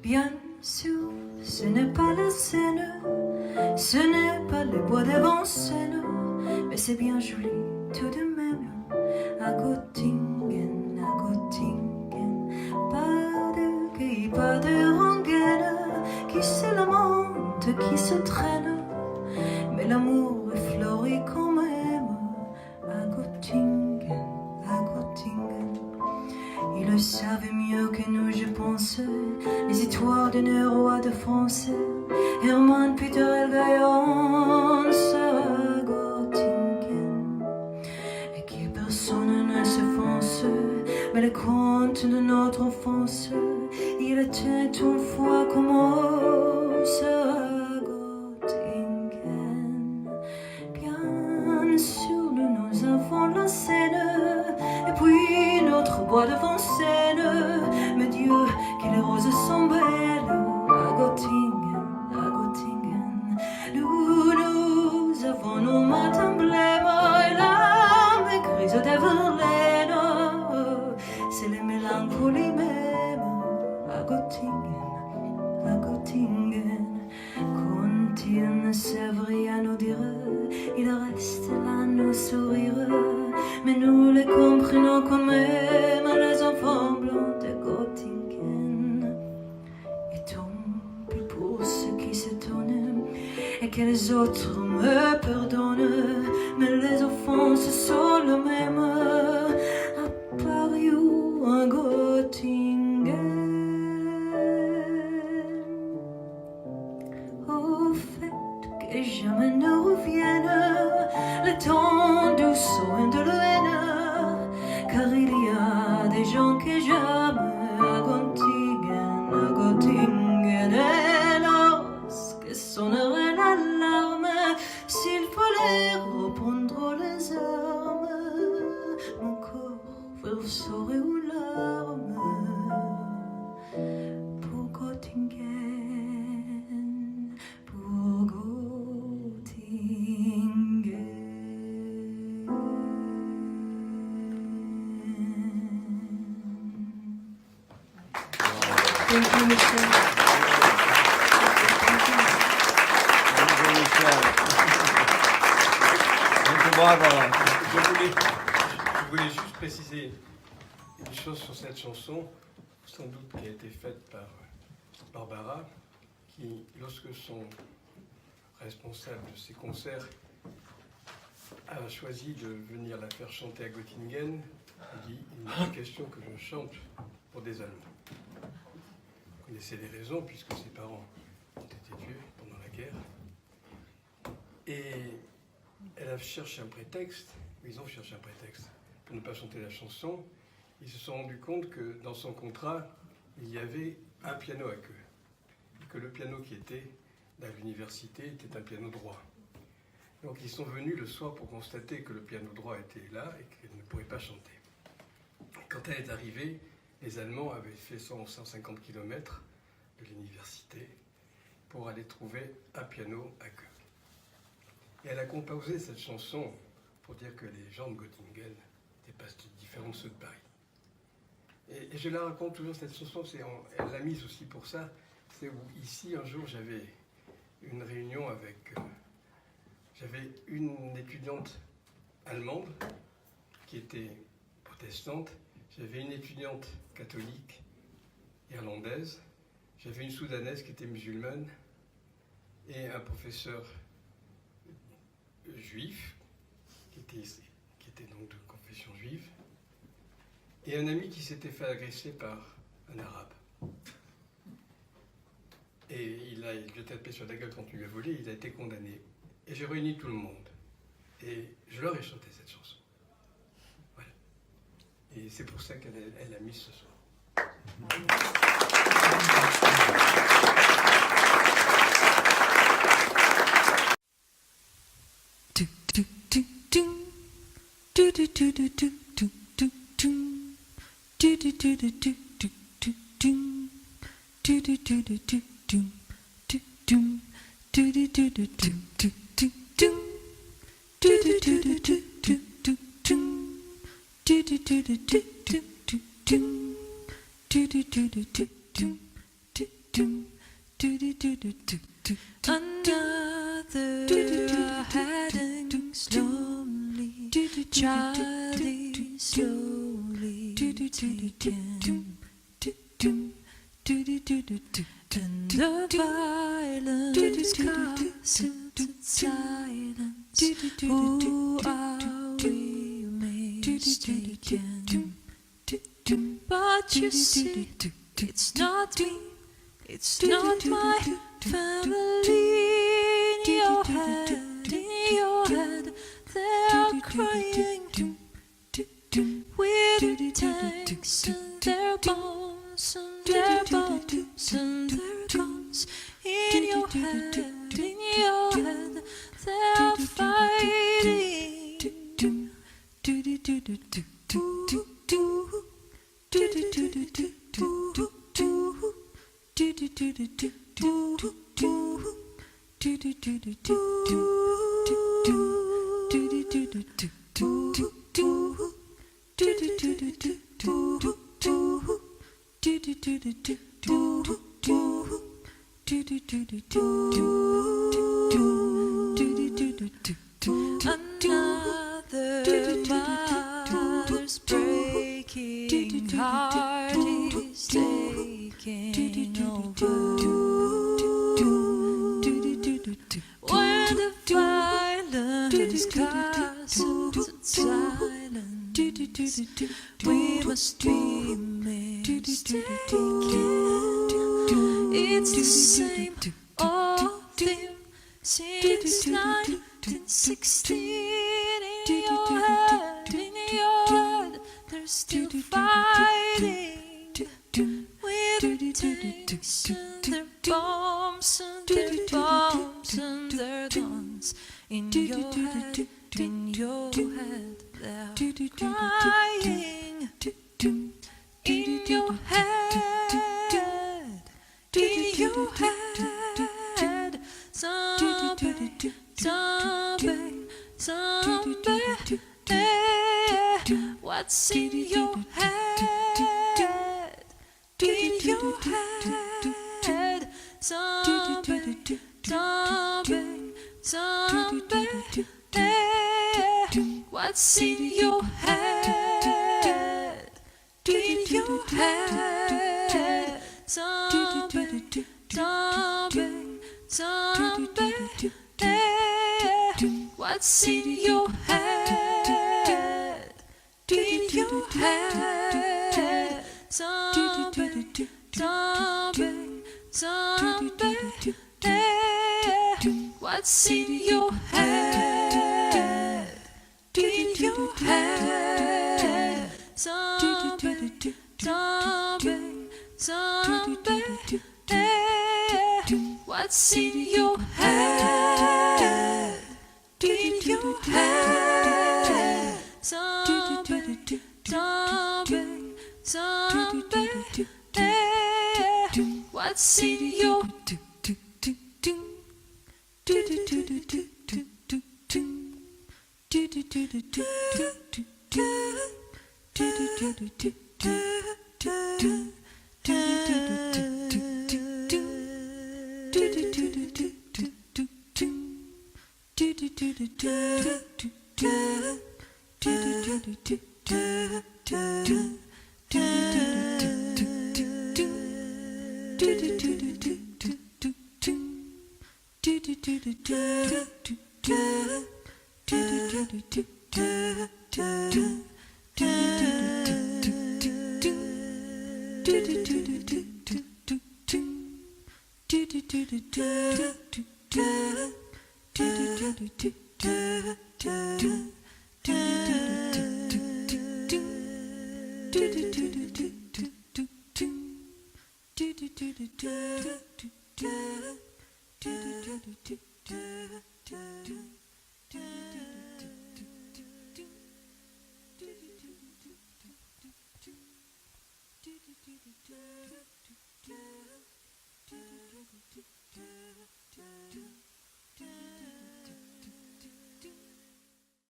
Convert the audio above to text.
Bien sûr, ce n'est pas la Seine, ce n'est pas les bois de Vincennes, mais c'est bien joli tout de même. À Göttingen, pas de quai, pas de rengaine, qui se lamente, qui se traîne, mais l'amour est fleuri quand même. À Göttingen, ils le savaient mieux que nous, je pense, les histoires de rois de France, Hermann, Peter et Gaillon, à Göttingen, et qui personne ne se fonce, mais les contes de notre enfance, il était une fois commence à Göttingen. Bien sûr, nous avons la Seine, et puis notre bois de Vincennes, mais Dieu, que les roses sont belles à Göttingen, nous avons nos matins blêmes et l'âme grise de Verlaine, c'est les mélancolies même à Göttingen, quand il ne savent rien nous dire, il reste là nous sourire, mais nous les comprenons quand même, les enfants blancs de Göttingen. Et tant pis pour ceux qui s'étonnent et que les autres me pardonnent, mais les offenses sont les mêmes à Paris ou à Göttingen. Au fait que jamais ne revienne le temps du soin de l'haine, car il y a des gens que j'aime à Göttingen, et lorsque sonnerait l'alarme, s'il fallait reprendre les armes, mon corps verserait aux larmes pour Göttingen. Thank you, Michel. Je voulais juste préciser une chose sur cette chanson, sans doute qui a été faite par Barbara, qui, lorsque son responsable de ses concerts a choisi de venir la faire chanter à Göttingen, a dit « Il n'est pas question que je chante pour des Allemands ». Vous connaissez les raisons, puisque ses parents ont été tués pendant la guerre. Et elle a cherché un prétexte, ils ont cherché un prétexte pour ne pas chanter la chanson. Ils se sont rendus compte que dans son contrat, il y avait un piano à queue. Et que le piano qui était à l'université était un piano droit. Donc ils sont venus le soir pour constater que le piano droit était là et qu'elle ne pourrait pas chanter. Quand elle est arrivée, les Allemands avaient fait 150 km de l'université pour aller trouver un piano à queue. Et elle a composé cette chanson pour dire que les gens de Göttingen n'étaient pas différents de ceux de Paris. Et je la raconte toujours, cette chanson, elle l'a mise aussi pour ça. C'est où, ici, un jour, j'avais une réunion avec... j'avais une étudiante allemande qui était protestante, j'avais une étudiante catholique irlandaise, j'avais une soudanaise qui était musulmane et un professeur juif qui était donc de confession juive et un ami qui s'était fait agresser par un arabe. Et il lui a tapé sur la gueule quand il lui a volé, il a été condamné. Et j'ai réuni tout le monde. Et je leur ai chanté cette chanson. Voilà. Et c'est pour ça qu'elle l'a mise ce soir. heading slowly, Charlie slowly taken, and the violence castles in silence. Who are we mistaken? But you see, it's not me, it's not my family. In your head, they are crying with tanks and their bombs and their bombs and their guns. In your head, they are fighting. Another mother's breaking heart is taking over. When the violence castles in silence, we must be mistaken. It's the same old theme since 1916. In your head, they're still fighting with tanks and their bombs and their bombs and their guns. In your head, they're crying. In your head, zombie, zombie, zombie. What's in your head? In your head, zombie, zombie, zombie. What's in your head? In your head, zombie, zombie, zombie. What's in your head? In your head, zombie, zombie, zombie. What's in your head? In your head, zombie, zombie, zombie. What's in your head? In your head, zombie, zombie, zombie. What's in your do